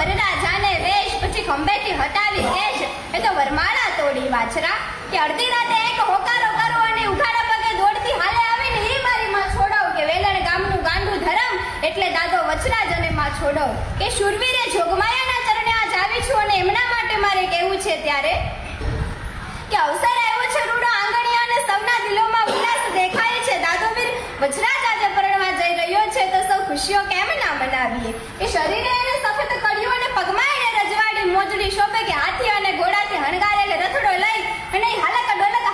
વરરાજાને વેશ, પછી ખંભેથી હટાવી કેશ. એ તો વરમાળા તોડી વાછરા કે અડધી રાતે એક હોકારો કરો અને ઉઘાડા પગે દોડતી હાલે આવીને ઈ મારી માં છોડાવ કે વેલણ ગામનું ગાંડું ધરમ એટલે દાદો વચરાજ અને માં છોડાવ કે શુરવીરે જોગમાયાના ચરણે આજ આવી છું અને એમના માટે મારે કહેવું છે ત્યારે કે અવસર આવ્યો છે રૂડો આંગણિયા અને સૌના દિલોમાં ઉલ્લાસ દેખાય છે. દાદોવીર વચરાજ આજે પરણવા જઈ રહ્યો છે તો સૌ ખુશીઓ કેમ ના મનાવીએ કે શરીરે એને સફેદ કડિયું અને પગમાં એને રજવાડી મોજડી શોભે કે હાથી અને ઘોડાથી હણગારેલે રથડો લઈ અને હાલક ડોલક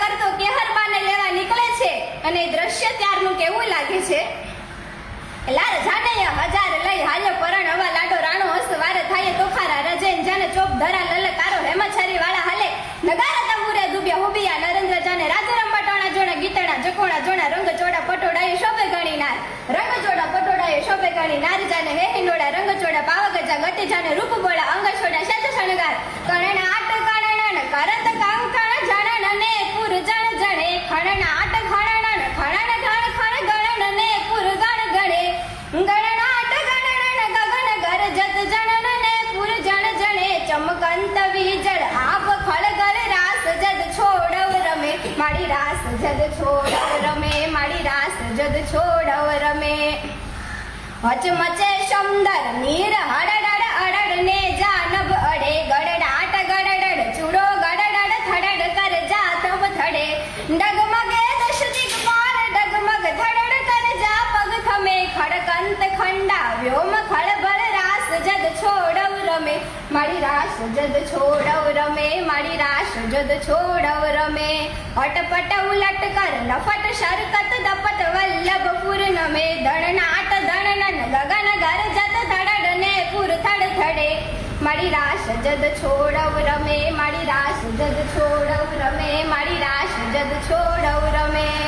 કરતો કેહરબાને લેવા નીકળે છે. અને એ દ્રશ્ય ત્યારનું કેવું લાગે છે. લાર જાને હજાર લઈ હાલ્યો પરણ હવા લાડો રાણો હસ્ત વારે થાય તોખારા રજેન જાને ચોપ ધરા લલકારો હેમછરી વાળા હાલે નગારા તંબુરે દુબિયા હુબિયા નરેન્દ્ર જાને રાજરંબા ટાણા જોડા ગીતણા જકોણા જોડા રંગ ચોડા પટોડાએ શોભે ગણી નાર રંગ ચોડા પટોડાએ શોભે ગણી નાર જાને હે હિંડોડા રંગ ચોડા પાવગજા ગટી જાને રૂપ બોળા અંગ છોડા શત શણગાર કણણ આટ કણણ કરત કાંકણ જણન ને પુર જણ જણે ખણન આટ ખણન ખણન ઘણ ખણ ગણન ને પુર ગણ ગણે ગણનાટ ગણન ગગન ગરજત જણન ને પુર જણ જણે ચમકંત વીજળ આપ ખળગર રાસ જદ છોડવ રમે મારી રાસ જદ છોડવ રમે મારી રાસ જદ છોડવ રમે હચમચે સમદર નીર હડડડ અડડ ને જાનબ અડે ગડડાટ ગડડડ ચૂડો ગડડડ થડડ કર જાતવ થડે ડગમગે દશ દિગ્પાલ ડગમગ થડડ કર જા પગ થમે ખડકંત ખંડા વ્યોમ ખળબળ રાસ જદ છોડવ રમે મારી રાસ જદ છોડવ રમે મારી રાસ જદ છોડવ રમે અટપટ ઉલટ કર લફટ શરકત દપટ વલ્લભ પુર નમે દણનાટ દણનન ગગન ગરજત ધડડ ને પુર થડ થડે મારી રાસ જદ છોડવ રમે મારી રાસ જદ છોડવ રમે મારી રાસ જદ છોડવ રમે.